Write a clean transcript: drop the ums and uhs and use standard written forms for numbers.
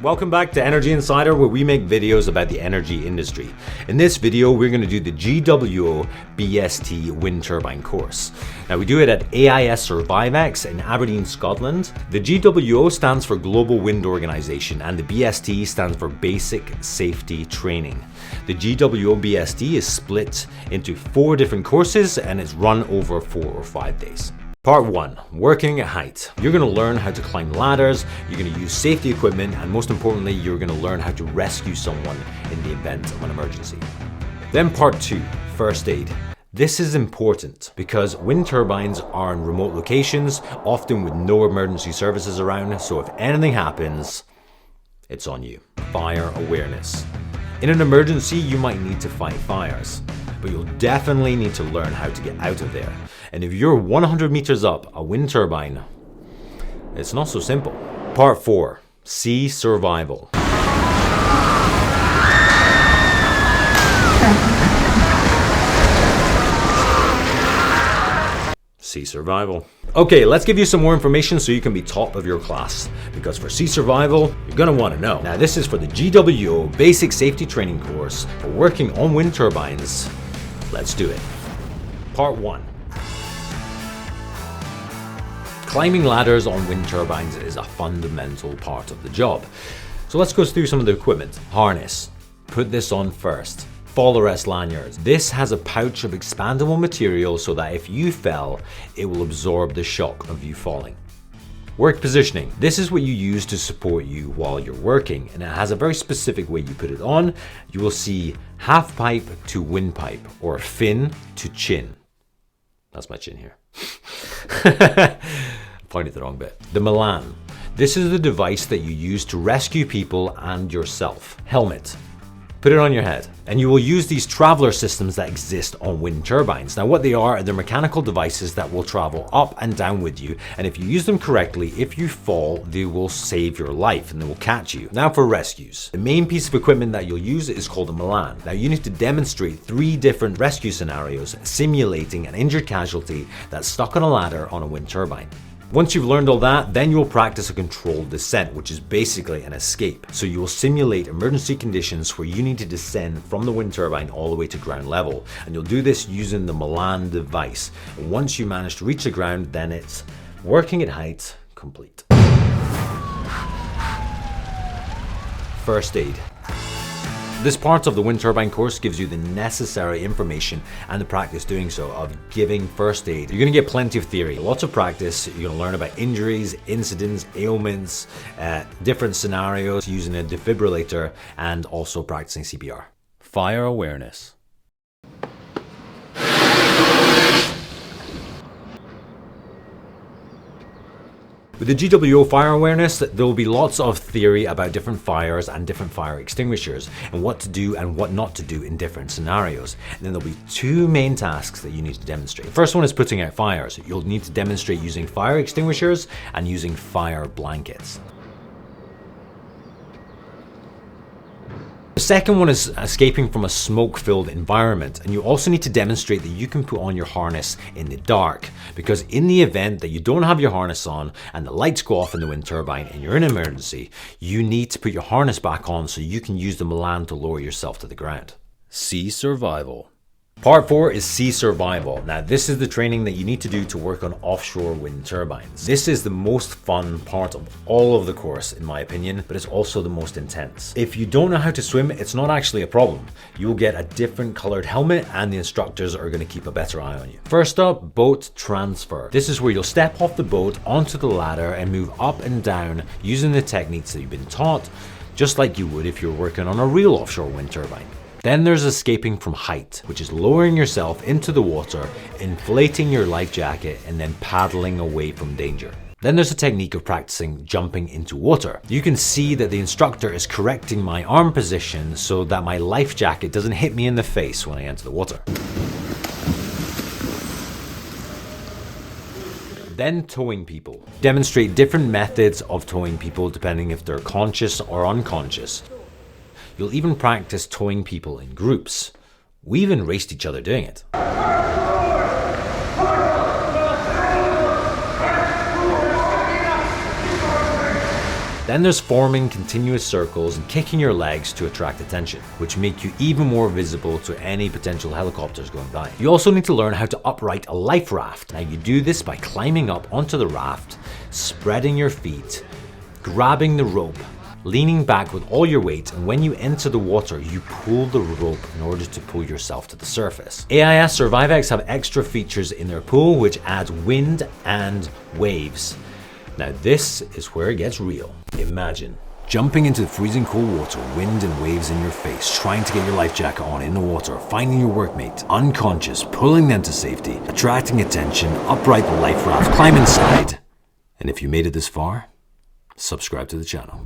Welcome back to Energy Insider, where we make videos about the energy industry. In this video, we're going to do the GWO BST wind turbine course. Now, we do it at AIS Survivex in Aberdeen, Scotland. The GWO stands for Global Wind Organization, and the BST stands for Basic Safety Training. The GWO BST is split into 4 different courses, and it's run over 4 or 5 days. Part 1, working at height. You're going to learn how to climb ladders, you're going to use safety equipment, and most importantly, you're going to learn how to rescue someone in the event of an emergency. Then part 2, first aid. This is important because wind turbines are in remote locations, often with no emergency services around, so if anything happens, it's on you. Fire awareness. In an emergency, you might need to fight fires, but you'll definitely need to learn how to get out of there. And if you're 100 meters up a wind turbine, it's not so simple. Part 4, sea survival. Sea survival. Okay, let's give you some more information so you can be top of your class. Because for sea survival, you're gonna want to know. Now, this is for the GWO Basic Safety Training course for working on wind turbines. Let's do it. Part 1. Climbing ladders on wind turbines is a fundamental part of the job. So let's go through some of the equipment. Harness. Put this on first. Fall arrest lanyards. This has a pouch of expandable material so that if you fell, it will absorb the shock of you falling. Work positioning. This is what you use to support you while you're working, and it has a very specific way you put it on. You will see half pipe to windpipe, or fin to chin. That's my chin here. Pointed the wrong bit. The Milan. This is the device that you use to rescue people and yourself. Helmet. Put it on your head. And you will use these traveler systems that exist on wind turbines. Now, what they are, they're mechanical devices that will travel up and down with you. And if you use them correctly, if you fall, they will save your life and they will catch you. Now for rescues. The main piece of equipment that you'll use is called a Milan. Now, you need to demonstrate 3 different rescue scenarios, simulating an injured casualty that's stuck on a ladder on a wind turbine. Once you've learned all that, then you'll practice a controlled descent, which is basically an escape. So you will simulate emergency conditions where you need to descend from the wind turbine all the way to ground level. And you'll do this using the Milan device. And once you manage to reach the ground, then it's working at height complete. First aid. This part of the wind turbine course gives you the necessary information and the practice doing so of giving first aid. You're going to get plenty of theory, lots of practice. You're going to learn about injuries, incidents, ailments, different scenarios, using a defibrillator, and also practicing CPR. Fire awareness. With the GWO fire awareness, there will be lots of theory about different fires and different fire extinguishers and what to do and what not to do in different scenarios. And then there'll be 2 main tasks that you need to demonstrate. The first one is putting out fires. You'll need to demonstrate using fire extinguishers and using fire blankets. The second one is escaping from a smoke-filled environment, and you also need to demonstrate that you can put on your harness in the dark, because in the event that you don't have your harness on and the lights go off in the wind turbine and you're in an emergency, you need to put your harness back on so you can use the Milan to lower yourself to the ground. Sea survival. Part 4 is sea survival. Now, this is the training that you need to do to work on offshore wind turbines. This is the most fun part of all of the course, in my opinion, but it's also the most intense. If you don't know how to swim, it's not actually a problem. You'll get a different colored helmet and the instructors are going to keep a better eye on you. First up, boat transfer. This is where you'll step off the boat onto the ladder and move up and down using the techniques that you've been taught, just like you would if you're working on a real offshore wind turbine. Then there's escaping from height, which is lowering yourself into the water, inflating your life jacket, and then paddling away from danger. Then there's a technique of practicing jumping into water. You can see that the instructor is correcting my arm position so that my life jacket doesn't hit me in the face when I enter the water. Then towing people. Demonstrate different methods of towing people depending if they're conscious or unconscious. You'll even practice towing people in groups. We even raced each other doing it. Then Then there's forming continuous circles and kicking your legs to attract attention, which make you even more visible to any potential helicopters going by. You also need to learn how to upright a life raft. Now you do this by climbing up onto the raft, spreading your feet, grabbing the rope, leaning back with all your weight, and when you enter the water, you pull the rope in order to pull yourself to the surface. AIS Survivex have extra features in their pool which add wind and waves. Now this is where it gets real. Imagine jumping into the freezing cold water, wind and waves in your face, trying to get your life jacket on in the water, finding your workmate, unconscious, pulling them to safety, attracting attention, upright the life raft, climb inside. And if you made it this far, subscribe to the channel.